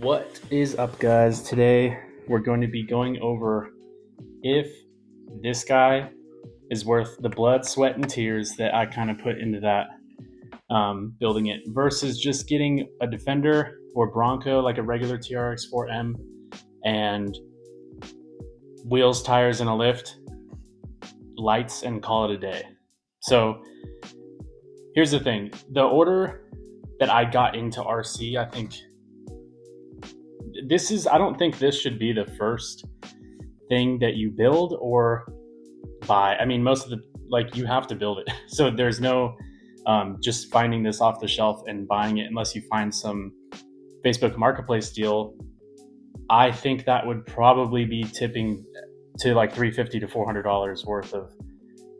What is up, guys? Today we're going to be going over if this guy is worth the blood, sweat, and tears that I kind of put into that building it versus just getting a Defender or Bronco like a regular TRX4M and wheels, tires, and a lift, lights, and call it a day. So here's the thing. The order that I got into RC, I don't think this should be the first thing that you build or buy. I mean, most of you have to build it. So there's no just finding this off the shelf and buying it unless you find some Facebook Marketplace deal. I think that would probably be tipping to like $350 to $400 worth of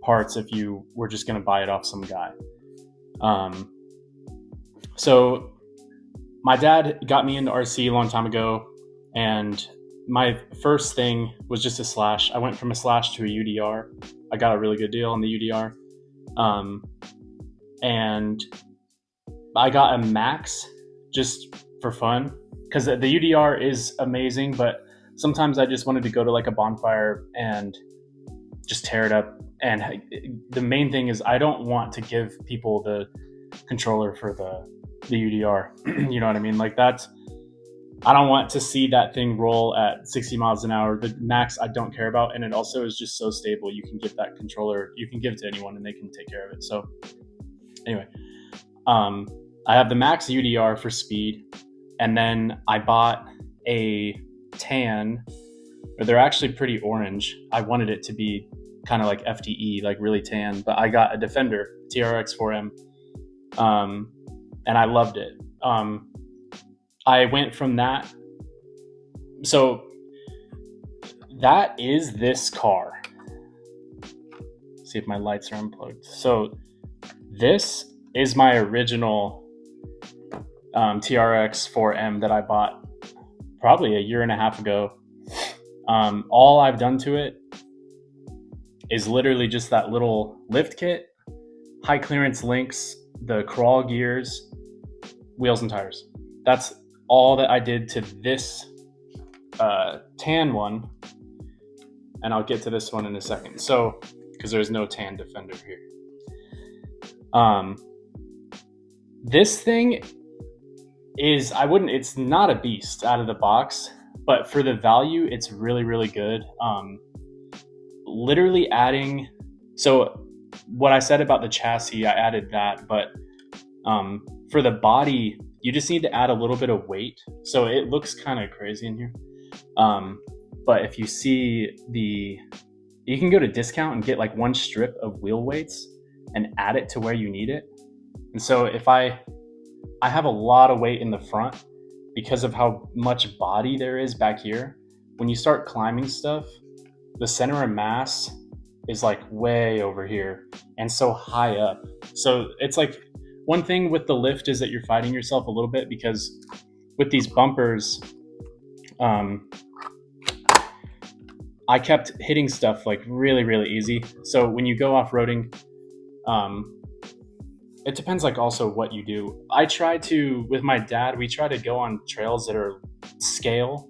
parts if you were just going to buy it off some guy. So my dad got me into RC a long time ago, and my first thing was just a Slash. I went from a Slash to a UDR. I got a really good deal on the UDR. And I got a Max just for fun because the UDR is amazing, but sometimes I just wanted to go to like a bonfire and just tear it up. And the main thing is I don't want to give people the controller for the UDR. You know what I mean? Like I don't want to see that thing roll at 60 miles an hour. The Max I don't care about, and it also is just so stable. You can give that controller, you can give it to anyone and they can take care of it. So anyway, I have the Max UDR for speed, and then I bought a tan, or they're actually pretty orange. I wanted it to be kind of like FTE, like really tan, but I got a Defender TRX4M, and I loved it. I went from that. So that is this car. See if my lights are unplugged. So this is my original TRX4M that I bought probably a year and a half ago. All I've done to it is literally just that little lift kit, high clearance links, the crawl gears, wheels and tires. That's all that I did to this tan one, and I'll get to this one in a second. So, because there's no tan Defender here. This thing is, it's not a beast out of the box, but for the value, it's really, really good. Literally adding, so what I said about the chassis, I added that, but for the body, you just need to add a little bit of weight. So it looks kind of crazy in here. But if you see you can go to discount and get like one strip of wheel weights and add it to where you need it. And so if I have a lot of weight in the front because of how much body there is back here. When you start climbing stuff, the center of mass is like way over here and so high up. So it's like, one thing with the lift is that you're fighting yourself a little bit because with these bumpers, I kept hitting stuff like really, really easy. So when you go off-roading, it depends like also what you do. With my dad, we try to go on trails that are scale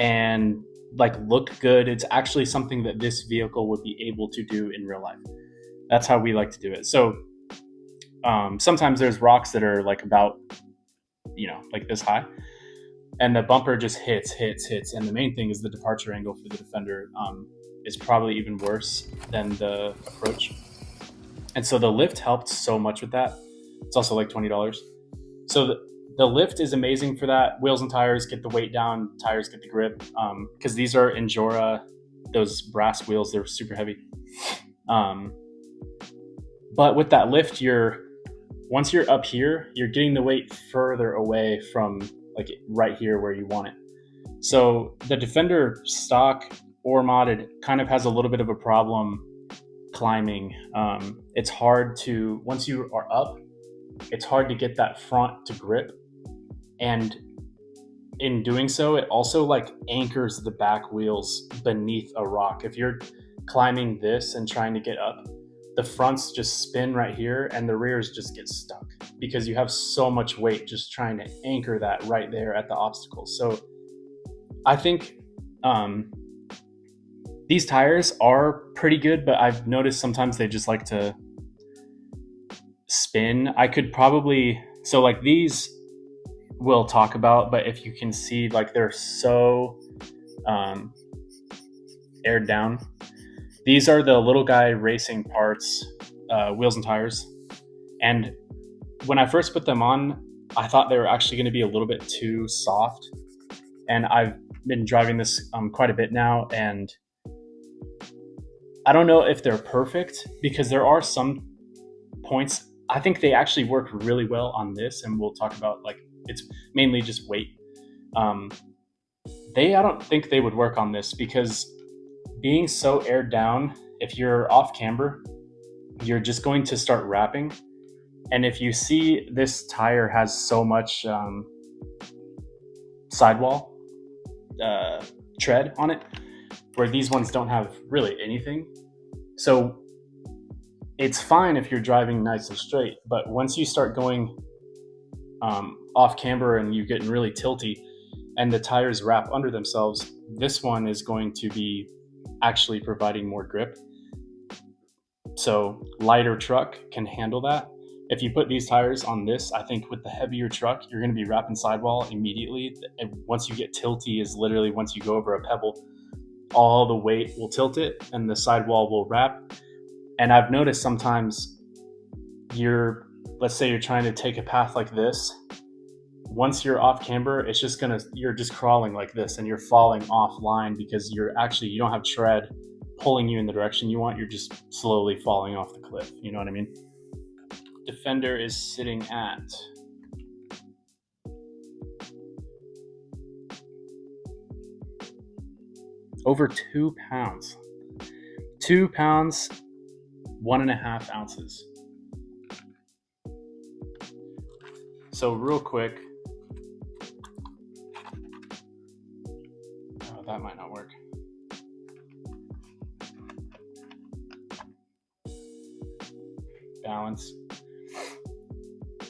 and like look good. It's actually something that this vehicle would be able to do in real life. That's how we like to do it. So sometimes there's rocks that are like about, like this high, and the bumper just hits. And the main thing is the departure angle for the Defender is probably even worse than the approach. And so the lift helped so much with that. It's also like $20. So the lift is amazing for that. Wheels and tires get the weight down, tires get the grip, because these are Endura, those brass wheels, they're super heavy. But with that lift, once you're up here, you're getting the weight further away from like right here where you want it. So the Defender stock or modded kind of has a little bit of a problem climbing. It's hard to, once you are up, it's hard to get that front to grip. And in doing so, it also like anchors the back wheels beneath a rock. If you're climbing this and trying to get up, the fronts just spin right here and the rears just get stuck because you have so much weight just trying to anchor that right there at the obstacle. So I think these tires are pretty good, but I've noticed sometimes they just like to spin. I could probably, so like these we'll talk about, but if you can see, like they're so aired down. These are the little guy racing parts, wheels and tires. And when I first put them on, I thought they were actually going to be a little bit too soft. And I've been driving this quite a bit now, and I don't know if they're perfect because there are some points. I think they actually work really well on this, and we'll talk about, like, it's mainly just weight. I don't think they would work on this because being so aired down, if you're off camber, you're just going to start wrapping. And if you see, this tire has so much sidewall tread on it, where these ones don't have really anything. So it's fine if you're driving nice and straight, but once you start going off camber and you're getting really tilty and the tires wrap under themselves, this one is going to be actually providing more grip. So lighter truck can handle that. If you put these tires on this, I think with the heavier truck, you're going to be wrapping sidewall immediately. And once you get tilty is literally once you go over a pebble, all the weight will tilt it and the sidewall will wrap. And I've noticed sometimes let's say you're trying to take a path like this. Once you're off camber, you're just crawling like this and you're falling offline because you don't have tread pulling you in the direction you want. You're just slowly falling off the cliff. You know what I mean? Defender is sitting at over 2 pounds. 2 pounds, 1.5 ounces. So real quick, that might not work. Balance.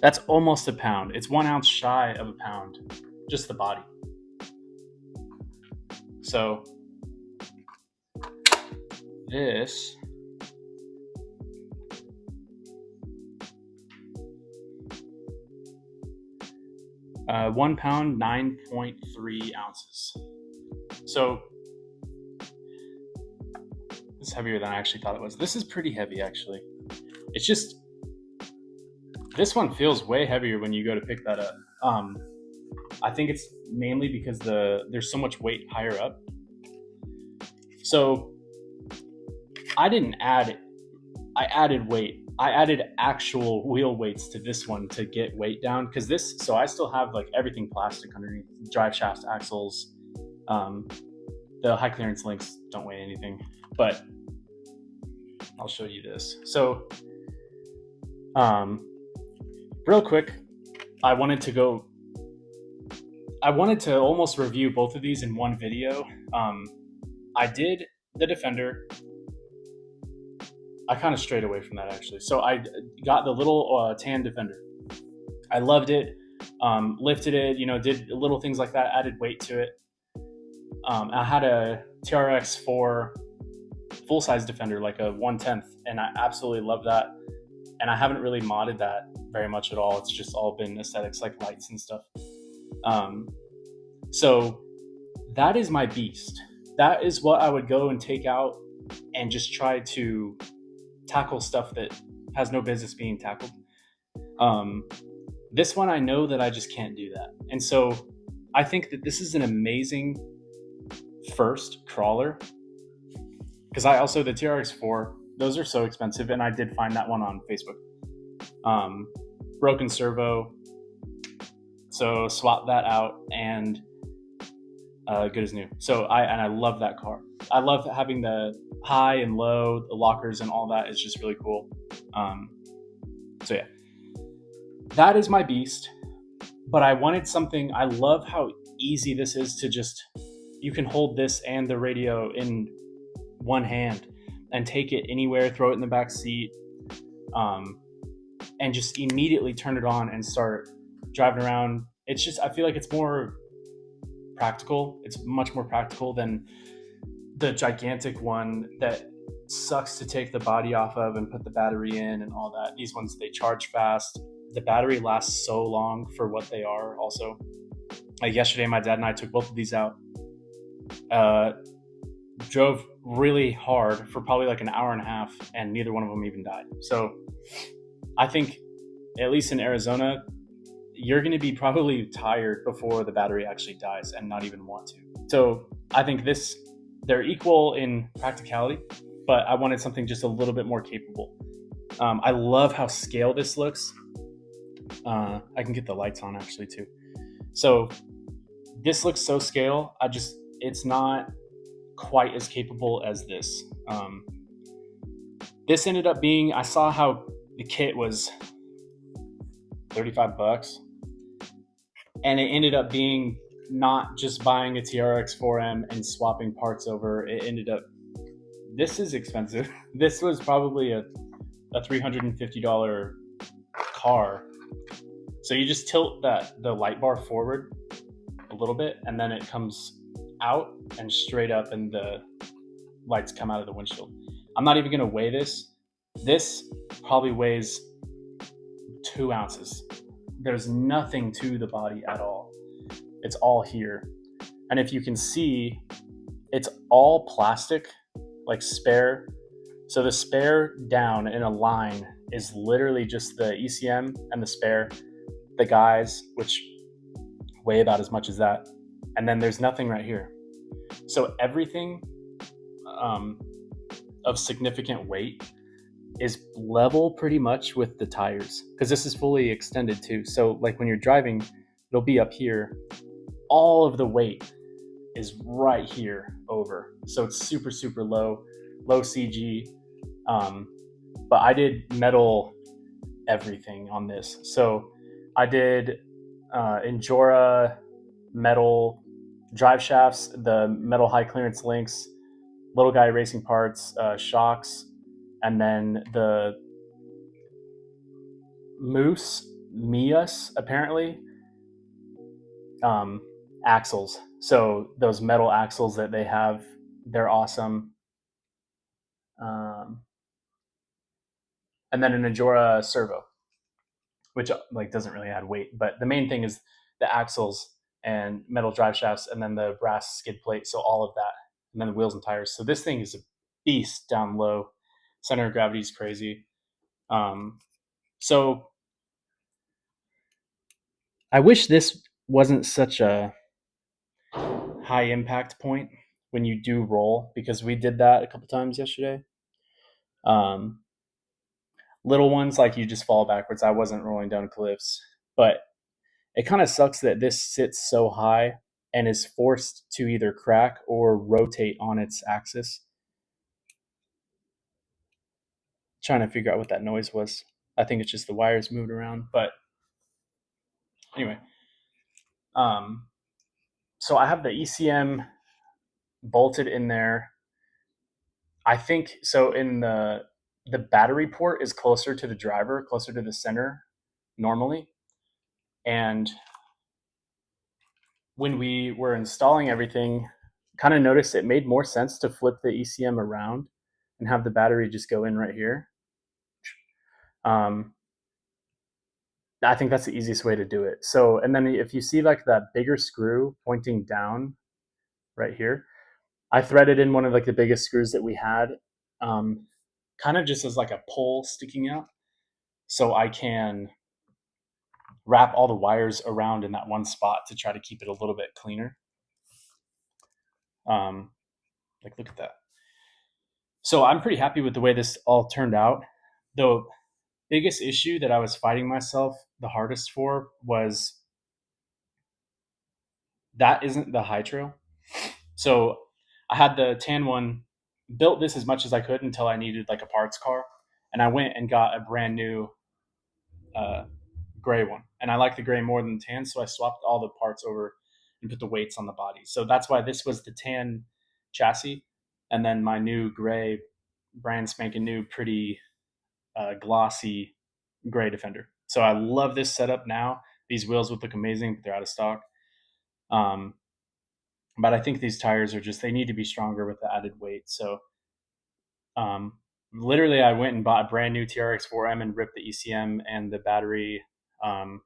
That's almost a pound. It's 1 ounce shy of a pound, just the body. So this uh, 1 pound, 9.3 ounces. So this is heavier than I actually thought it was. This is pretty heavy, actually. It's just, this one feels way heavier when you go to pick that up. I think it's mainly because there's so much weight higher up. So I didn't add it. I added weight. I added actual wheel weights to this one to get weight down, because so I still have like everything plastic underneath, drive shafts, axles. The high clearance links don't weigh anything, but I'll show you this. So real quick, I wanted to almost review both of these in one video. I did the Defender. I kind of strayed away from that, actually. So I got the little tan Defender. I loved it. Lifted it, did little things like that, added weight to it. I had a TRX4 full-size Defender, like a 1/10, and I absolutely love that. And I haven't really modded that very much at all. It's just all been aesthetics, like lights and stuff. So that is my beast. That is what I would go and take out and just try to tackle stuff that has no business being tackled. This one, I know that I just can't do that. And so I think that this is an amazing first crawler, because the TRX4, those are so expensive, and I did find that one on Facebook. Broken servo, so swap that out, and good as new. So I love that car. I love having the high and low, the lockers and all that is just really cool. So yeah, that is my beast. But I wanted something, I love how easy this is to just, you can hold this and the radio in one hand and take it anywhere, throw it in the back seat, and just immediately turn it on and start driving around. It's just, I feel like it's more practical. It's much more practical than the gigantic one that sucks to take the body off of and put the battery in and all that. These ones, they charge fast. The battery lasts so long for what they are also. Like yesterday, my dad and I took both of these out. Drove really hard for probably like an hour and a half, and neither one of them even died. So I think, at least in Arizona, you're going to be probably tired before the battery actually dies and not even want to. So I think they're equal in practicality, but I wanted something just a little bit more capable. I love how scale this looks. I can get the lights on actually too. So this looks so scale. It's not quite as capable as this. This ended up being, I saw how the kit was $35, and it ended up being not just buying a TRX4M and swapping parts over. It ended up, this is expensive. This was probably a $350 car. So you just tilt the light bar forward a little bit, and then it comes out and straight up, and the lights come out of the windshield. I'm not even going to weigh this. This probably weighs 2 ounces. There's nothing to the body at all. It's all here. And if you can see, it's all plastic, like spare. So the spare down in a line is literally just the ECM and the spare, the guys, which weigh about as much as that. And then there's nothing right here. So everything of significant weight is level pretty much with the tires, because this is fully extended too. So like when you're driving, it'll be up here. All of the weight is right here over. So it's super, super low CG. But I did metal everything on this. So I did Injora metal drive shafts, the metal high clearance links, little guy racing parts, shocks, and then the MEUS apparently, axles. So those metal axles that they have, they're awesome. And then an Injora servo, which like doesn't really add weight, but the main thing is the axles and metal drive shafts, and then the brass skid plate. So all of that, and then the wheels and tires. So this thing is a beast down low. Center of gravity is crazy. So I wish this wasn't such a high impact point when you do roll, because we did that a couple times yesterday. Little ones, like you just fall backwards. I wasn't rolling down cliffs, but it kind of sucks that this sits so high and is forced to either crack or rotate on its axis. Trying to figure out what that noise was. I think it's just the wires moved around, but anyway. So I have the ECM bolted in there. I think so. In the battery port is closer to the driver, closer to the center normally. And when we were installing everything, kind of noticed it made more sense to flip the ECM around and have the battery just go in right here. I think that's the easiest way to do it. So, and then if you see like that bigger screw pointing down right here, I threaded in one of like the biggest screws that we had, kind of just as like a pole sticking out, so I can wrap all the wires around in that one spot to try to keep it a little bit cleaner. Like, look at that. So I'm pretty happy with the way this all turned out. The biggest issue that I was fighting myself the hardest for was that isn't the high trail. So I had the tan one, built this as much as I could until I needed like a parts car, and I went and got a brand new gray one, and I like the gray more than the tan, so I swapped all the parts over and put the weights on the body. So that's why this was the tan chassis, and then my new gray brand spanking new, pretty glossy gray Defender. So I love this setup now. These wheels would look amazing, but they're out of stock. Um, but I think these tires are just, they need to be stronger with the added weight. So um, literally, I went and bought a brand new TRX4M and ripped the ECM and the battery, um,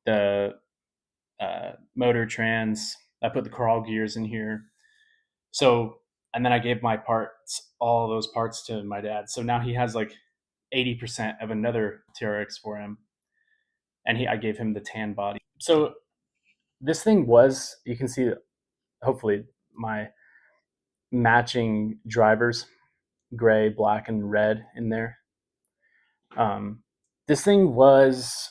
the motor trans. I put the crawl gears in here. So, and then I gave my parts, all those parts to my dad. So now he has like 80% of another TRX4M, and I gave him the tan body. So this thing was, you can see, hopefully, my matching drivers, gray, black, and red in there. This thing was,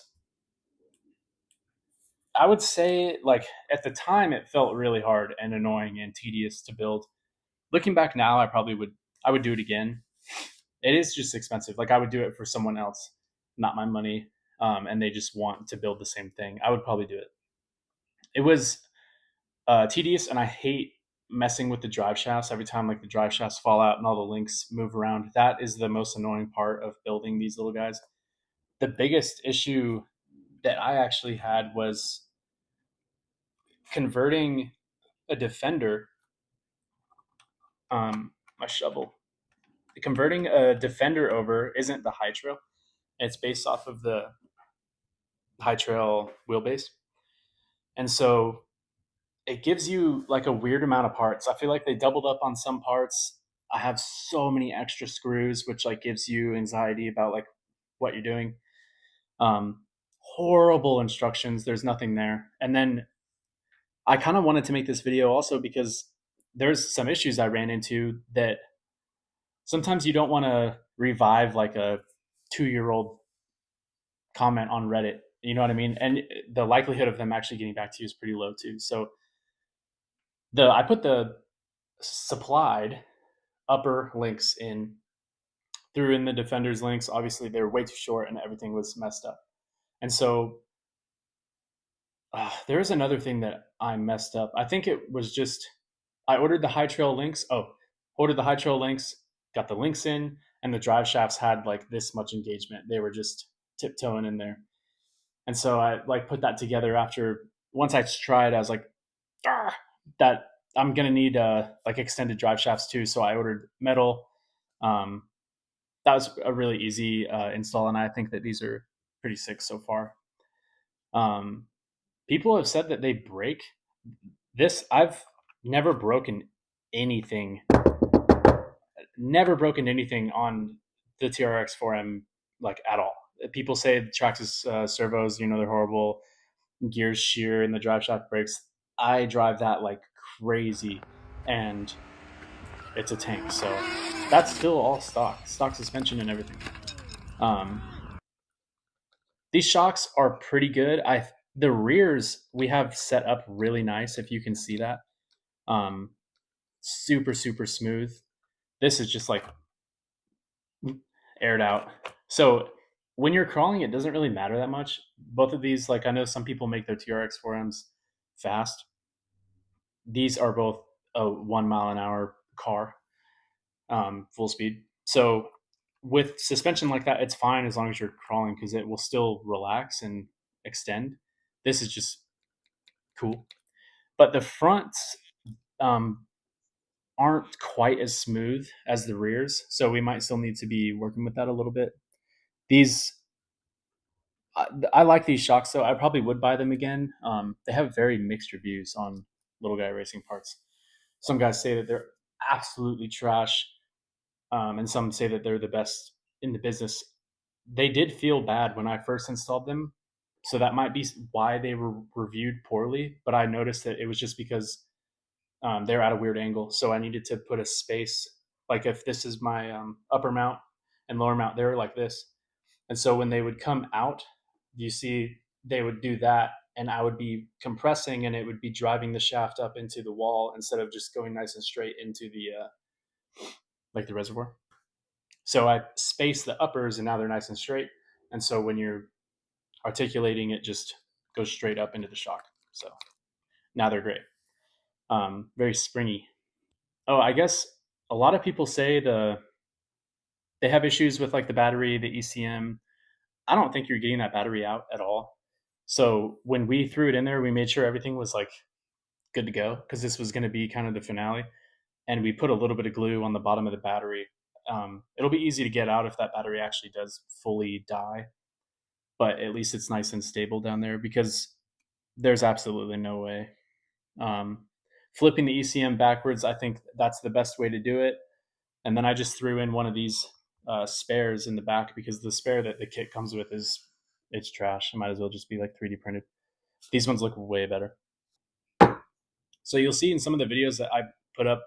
I would say, like at the time, it felt really hard and annoying and tedious to build. Looking back now, I would do it again. It is just expensive. Like I would do it for someone else, not my money, and they just want to build the same thing. I would probably do it. It was tedious, and I hate messing with the drive shafts. Every time like the drive shafts fall out and all the links move around, that is the most annoying part of building these little guys. The biggest issue that I actually had was converting a Defender, my shovel, converting a Defender over isn't the high trail. It's based off of the high trail wheelbase. And so it gives you like a weird amount of parts. I feel like they doubled up on some parts. I have so many extra screws, which like gives you anxiety about like what you're doing. Horrible instructions. There's nothing there. And then I kind of wanted to make this video also because there's some issues I ran into that sometimes you don't want to revive like a 2-year-old comment on Reddit. You know what I mean? And the likelihood of them actually getting back to you is pretty low too. So I put the supplied upper links in, threw in the Defender's links. Obviously, they were way too short and everything was messed up. And so there is another thing that I messed up. I think it was just I ordered the high trail links. Ordered the high trail links, got the links in, and the drive shafts had like this much engagement. They were just tiptoeing in there. And so I like put that together after once I tried, I was like, that I'm gonna need like extended drive shafts too. So I ordered metal. Um, that was a really easy install, and I think that these are pretty sick so far. Um, People have said that they break. This I've never broken anything, on the TRX4M like at all. People say the Traxxas servos, they're horrible. Gears shear and the drive shaft breaks. I drive that like crazy, and it's a tank. So that's still all stock suspension and everything. Um, these shocks are pretty good. The rears we have set up really nice. If you can see that, um, super super smooth. This is just like aired out. So when you're crawling, it doesn't really matter that much. Both of these, like I know some people make their TRX4Ms fast. These are both a 1 mile an hour car, full speed. So with suspension like that, it's fine as long as you're crawling because it will still relax and extend. This is just cool. But the fronts um, aren't quite as smooth as the rears, so we might still need to be working with that a little bit. These I like these shocks though. I probably would buy them again. They have very mixed reviews on Little Guy Racing Parts. Some guys say that they're absolutely trash, and some say that they're the best in the business. They did feel bad when I first installed them, so that might be why they were reviewed poorly. But I noticed that it was just because they're at a weird angle, so I needed to put a space. Like if this is my upper mount and lower mount, they're like this, and so when they would come out, you see they would do that, and I would be compressing, and it would be driving the shaft up into the wall instead of just going nice and straight into the like the reservoir. So I spaced the uppers, and now they're nice and straight. And so when you're articulating, it just goes straight up into the shock. So now they're great. Very springy. Oh, I guess a lot of people say they have issues with like the battery, the ECM. I don't think you're getting that battery out at all. So when we threw it in there, we made sure everything was like good to go because this was going to be kind of the finale. And we put a little bit of glue on the bottom of the battery. It'll be easy to get out if that battery actually does fully die, but at least it's nice and stable down there because there's absolutely no way. Um, Flipping the ECM backwards, I think that's the best way to do it. And then I just threw in one of these spares in the back because the spare that the kit comes with is it's trash. It might as well just be like 3D printed. These ones look way better. So you'll see in some of the videos that I put up,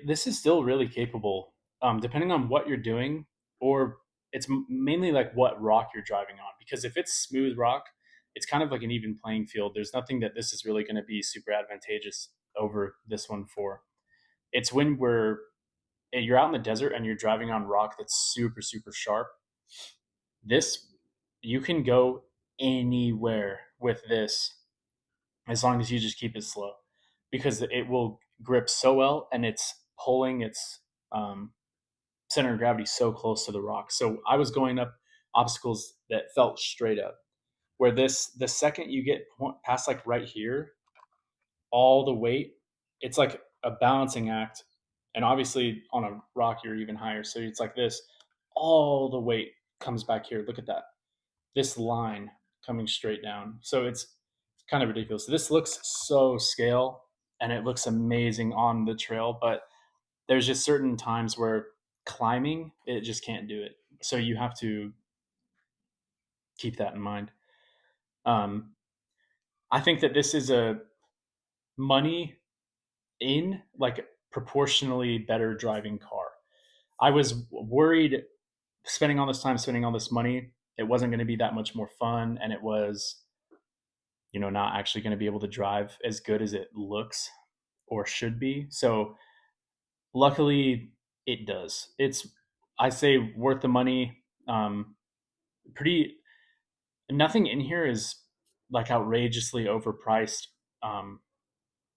this is still really capable, depending on what you're doing, or it's mainly like what rock you're driving on. Because if it's smooth rock, it's kind of like an even playing field. There's nothing that this is really going to be super advantageous over this one for. It's when you're out in the desert and you're driving on rock that's super super sharp. This you can go anywhere with this as long as you just keep it slow because it will grip so well and it's pulling its um, center of gravity so close to the rock. So I was going up obstacles that felt straight up. Where this, the second you get past like right here, all the weight, it's like a balancing act. And obviously on a rock, you're even higher. So it's like this, all the weight comes back here. Look at that. This line coming straight down. So it's kind of ridiculous. This looks so scale and it looks amazing on the trail, but there's just certain times where climbing, it just can't do it. So you have to keep that in mind. Um, I think that this is a money in like proportionally better driving car. I was worried spending all this time, spending all this money, it wasn't going to be that much more fun, and it was, not actually going to be able to drive as good as it looks or should be. So luckily, it does. It's, I say, worth the money. Pretty Nothing in here is like outrageously overpriced, um,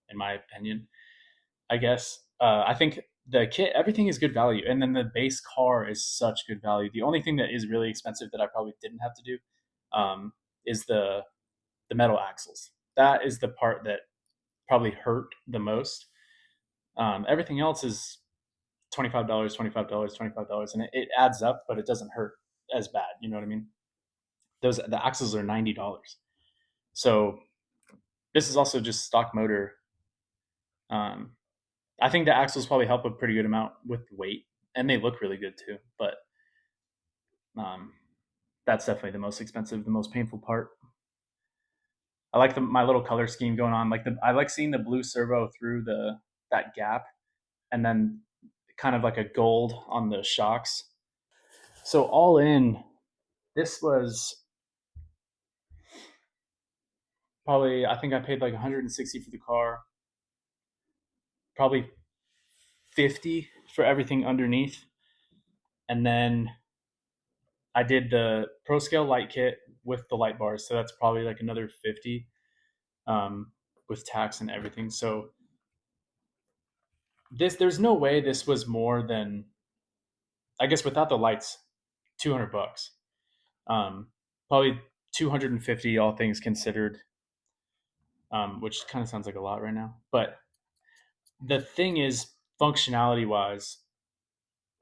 in my opinion. I guess. I think the kit, everything is good value, and then the base car is such good value. The only thing that is really expensive that I probably didn't have to do, is the metal axles. That is the part that probably hurt the most. Everything else is $25, $25, $25, and it adds up, but it doesn't hurt as bad. You know what I mean? The axles are $90. So this is also just stock motor. Um, I think the axles probably help a pretty good amount with weight, and they look really good too. But um, that's definitely the most expensive, the most painful part. I like my little color scheme going on. I like seeing the blue servo through the that gap, and then kind of like a gold on the shocks. So all in, this was probably, I think I paid like 160 for the car, probably 50 for everything underneath, and then I did the Pro Scale light kit with the light bars, so that's probably like another 50, um, with tax and everything. So there's no way this was more than, I guess without the lights, $200. Um, Probably 250 all things considered, which kind of sounds like a lot right now. But the thing is, functionality wise,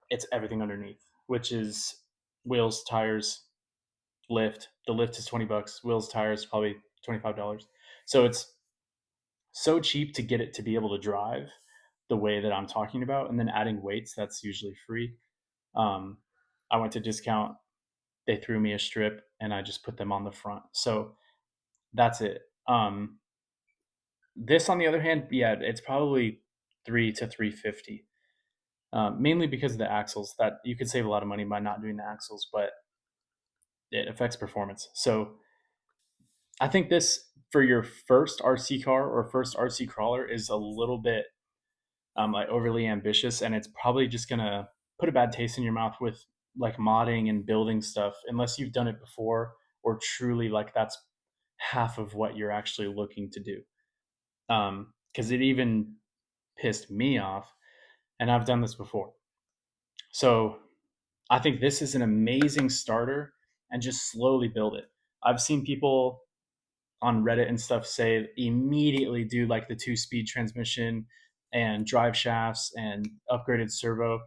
it's everything underneath, which is wheels, tires, lift. The lift is $20. Wheels, tires, probably $25. So it's so cheap to get it to be able to drive the way that I'm talking about, and then adding weights, that's usually free. Um, I went to discount, they threw me a strip, and I just put them on the front. So that's it. This, on the other hand, yeah, it's probably 3 to 350. Mainly because of the axles. That you could save a lot of money by not doing the axles, but it affects performance. So I think this for your first RC car or first RC crawler is a little bit, like overly ambitious, and it's probably just gonna put a bad taste in your mouth with like modding and building stuff unless you've done it before or truly like that's half of what you're actually looking to do. Because it even pissed me off. and I've done this before. So I think this is an amazing starter, and just slowly build it. I've seen people on Reddit and stuff say immediately do like the 2-speed transmission and drive shafts and upgraded servo.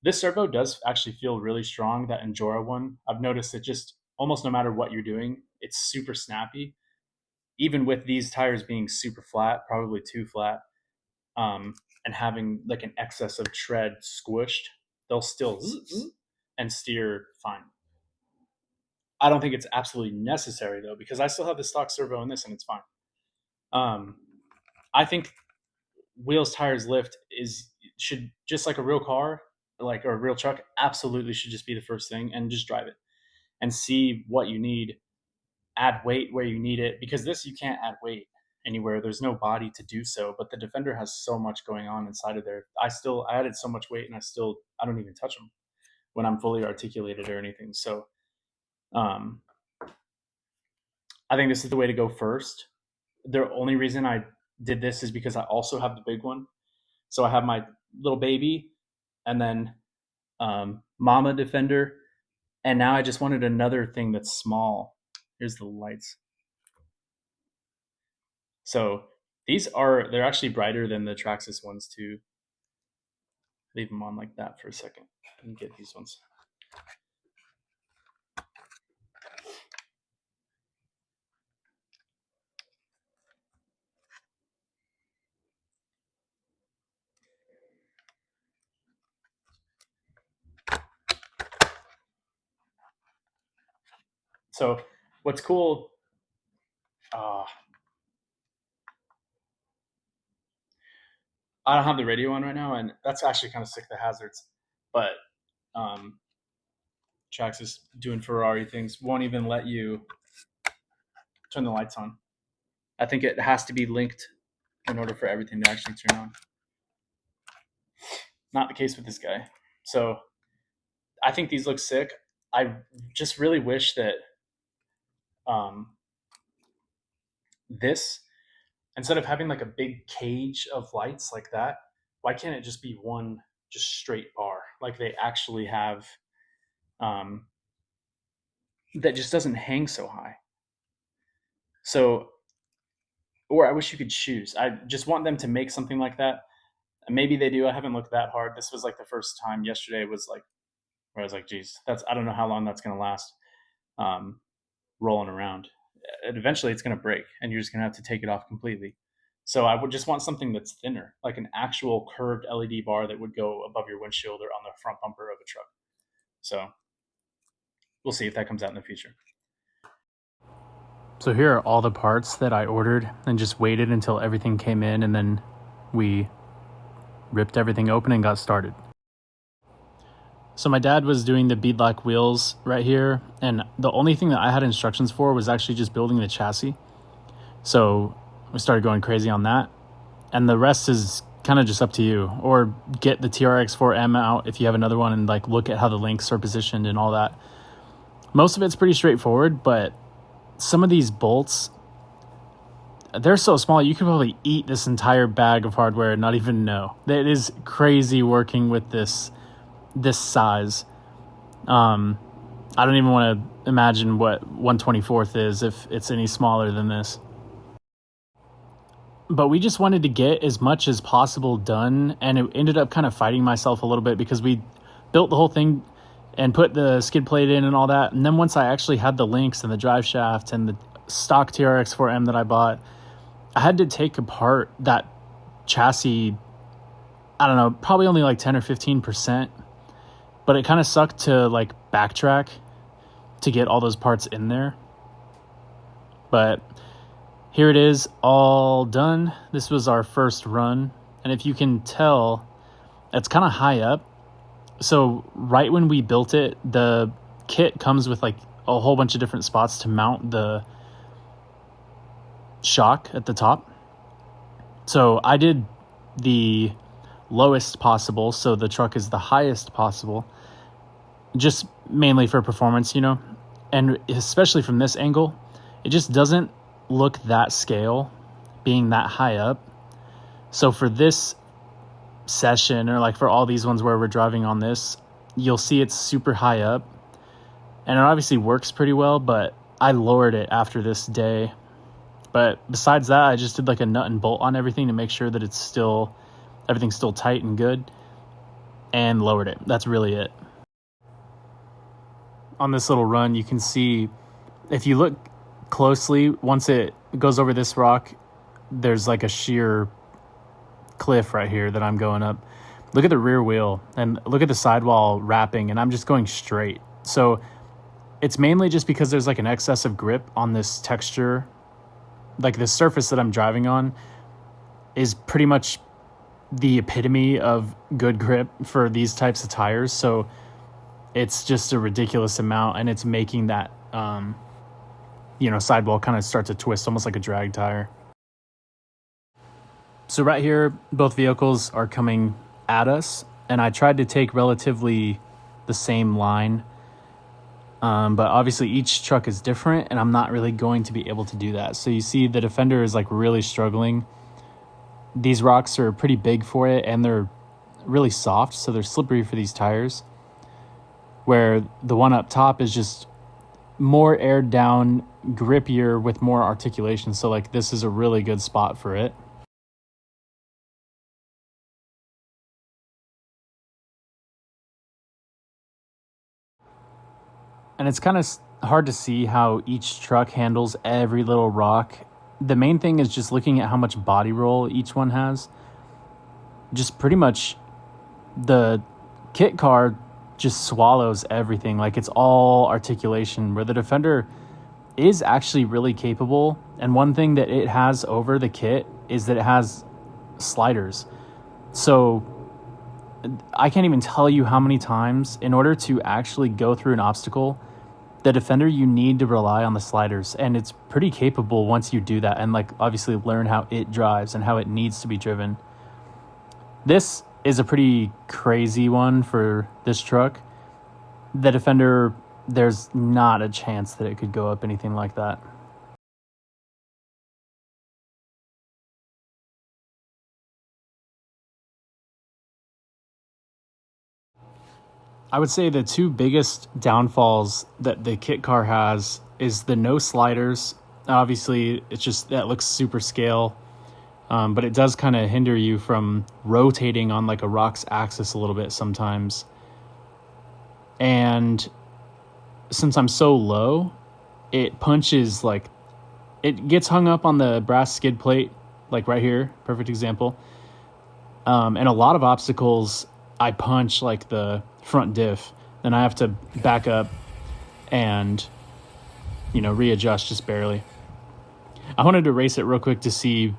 This servo does actually feel really strong, that Endura one. I've noticed it just almost no matter what you're doing, it's super snappy. Even with these tires being super flat, probably too flat, and having like an excess of tread squished, they'll still and steer fine. I don't think it's absolutely necessary though, because I still have the stock servo in this and it's fine. I think wheels, tires, lift should, just like a real car, like, or a real truck, absolutely should just be the first thing, and just drive it and see what you need. Add weight where you need it, because this, you can't add weight anywhere. There's no body to do so, but the Defender has so much going on inside of there. I added so much weight, and I don't even touch them when I'm fully articulated or anything. So I think this is the way to go first. The only reason I did this is because I also have the big one. So I have my little baby, and then Mama Defender, and now I just wanted another thing that's small. Here's the lights. So they're actually brighter than the Traxxas ones too. Leave them on like that for a second and get these ones. So what's cool, I don't have the radio on right now, and that's actually kind of sick, the hazards. But Traxxas doing Ferrari things won't even let you turn the lights on. I think it has to be linked in order for everything to actually turn on. Not the case with this guy. So I think these look sick. I just really wish that this, instead of having like a big cage of lights like that, why can't it just be one just straight bar, like they actually have, that just doesn't hang so high? So, or I wish you could choose. I just want them to make something like that. Maybe they do. I haven't looked that hard. This was like the first time. Yesterday was like where I was like, geez, I don't know how long that's going to last, rolling around. And eventually it's going to break, and you're just going to have to take it off completely. So I would just want something that's thinner, like an actual curved LED bar that would go above your windshield or on the front bumper of a truck. So we'll see if that comes out in the future. So here are all the parts that I ordered, and just waited until everything came in, and then we ripped everything open and got started. So my dad was doing the beadlock wheels right here, and the only thing that I had instructions for was actually just building the chassis. So we started going crazy on that, and the rest is kind of just up to you. Or get the TRX4M out if you have another one, and like look at how the links are positioned and all that. Most of it's pretty straightforward, but some of these bolts, they're so small you could probably eat this entire bag of hardware and not even know. It is crazy working with this size. I don't even want to imagine what 1/24 is if it's any smaller than this. But we just wanted to get as much as possible done, and it ended up kind of fighting myself a little bit, because we built the whole thing and put the skid plate in and all that, and then once I actually had the links and the drive shaft and the stock TRX4M that I bought, I had to take apart that chassis, I don't know, probably only like 10 or 15%, but it kind of sucked to like backtrack to get all those parts in there. But here it is, all done. This was our first run, and if you can tell, it's kind of high up. So right when we built it, the kit comes with like a whole bunch of different spots to mount the shock at the top. So I did the lowest possible, so the truck is the highest possible, just mainly for performance, you know. And especially from this angle, it just doesn't look that scale being that high up. So for this session, or like for all these ones where we're driving on this, you'll see it's super high up, and it obviously works pretty well, but I lowered it after this day. But besides that, I just did like a nut and bolt on everything to make sure that everything's still tight and good, and lowered it. That's really it. On this little run, you can see, if you look closely, once it goes over this rock, there's like a sheer cliff right here that I'm going up. Look at the rear wheel and look at the sidewall wrapping, and I'm just going straight. So it's mainly just because there's like an excess of grip on this texture. Like the surface that I'm driving on is pretty much the epitome of good grip for these types of tires. So it's just a ridiculous amount, and it's making that, sidewall kind of start to twist, almost like a drag tire. So right here, both vehicles are coming at us, and I tried to take relatively the same line. But obviously each truck is different, and I'm not really going to be able to do that. So you see the Defender is like really struggling. These rocks are pretty big for it, and they're really soft, so they're slippery for these tires. Where the one up top is just more aired down, grippier with more articulation. So like this is a really good spot for it. And it's kind of hard to see how each truck handles every little rock. The main thing is just looking at how much body roll each one has. Just pretty much the kit car just swallows everything. Like it's all articulation, where the Defender is actually really capable. And one thing that it has over the kit is that it has sliders. So I can't even tell you how many times, in order to actually go through an obstacle, the Defender, you need to rely on the sliders, and it's pretty capable once you do that, and like obviously learn how it drives and how it needs to be driven. This is a pretty crazy one for this truck. The Defender, there's not a chance that it could go up anything like that. I would say the two biggest downfalls that the kit car has is the no sliders. Obviously, it's just, that looks super scale, but it does kind of hinder you from rotating on like a rock's axis a little bit sometimes. And since I'm so low, it punches like, it gets hung up on the brass skid plate, like right here, perfect example. And a lot of obstacles, I punch like the front diff, then I have to back up and readjust just barely. I wanted to race it real quick to see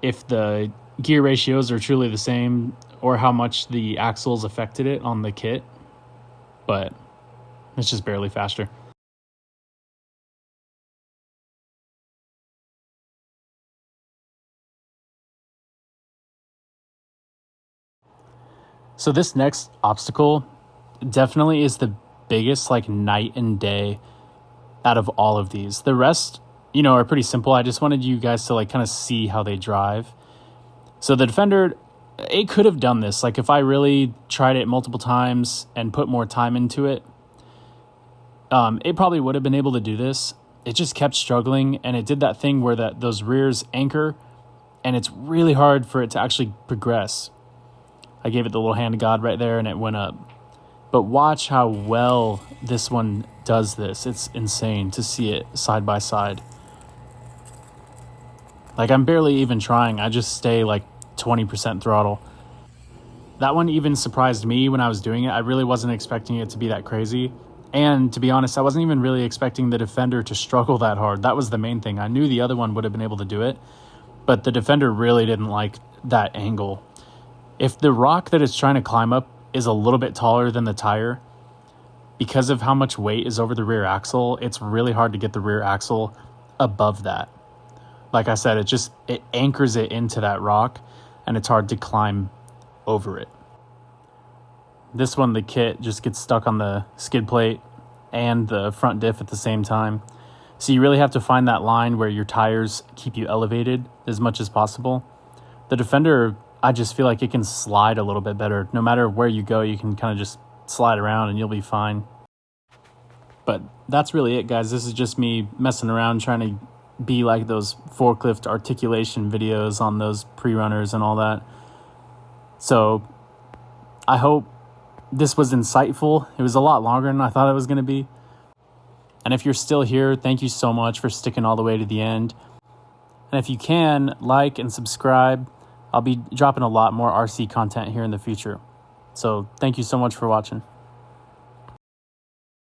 if the gear ratios are truly the same or how much the axles affected it on the kit, but it's just barely faster. So this next obstacle definitely is the biggest, like night and day out of all of these. The rest, are pretty simple. I just wanted you guys to like kind of see how they drive. So the Defender, it could have done this. Like if I really tried it multiple times and put more time into it, it probably would have been able to do this. It just kept struggling, and it did that thing where those rears anchor, and it's really hard for it to actually progress. I gave it the little hand of God right there, and it went up. But watch how well this one does this. It's insane to see it side by side. Like I'm barely even trying. I just stay like 20% throttle. That one even surprised me when I was doing it. I really wasn't expecting it to be that crazy. And to be honest, I wasn't even really expecting the Defender to struggle that hard. That was the main thing. I knew the other one would have been able to do it, but the Defender really didn't like that angle. If the rock that it's trying to climb up is a little bit taller than the tire, because of how much weight is over the rear axle, it's really hard to get the rear axle above that. Like I said, it anchors it into that rock, and it's hard to climb over it. This one, the kit just gets stuck on the skid plate and the front diff at the same time. So you really have to find that line where your tires keep you elevated as much as possible. The Defender, I just feel like it can slide a little bit better. No matter where you go, you can kind of just slide around and you'll be fine. But that's really it, guys. This is just me messing around, trying to be like those forklift articulation videos on those pre-runners and all that. So I hope this was insightful. It was a lot longer than I thought it was going to be. And if you're still here, thank you so much for sticking all the way to the end. And if you can, like and subscribe. I'll be dropping a lot more RC content here in the future. So thank you so much for watching.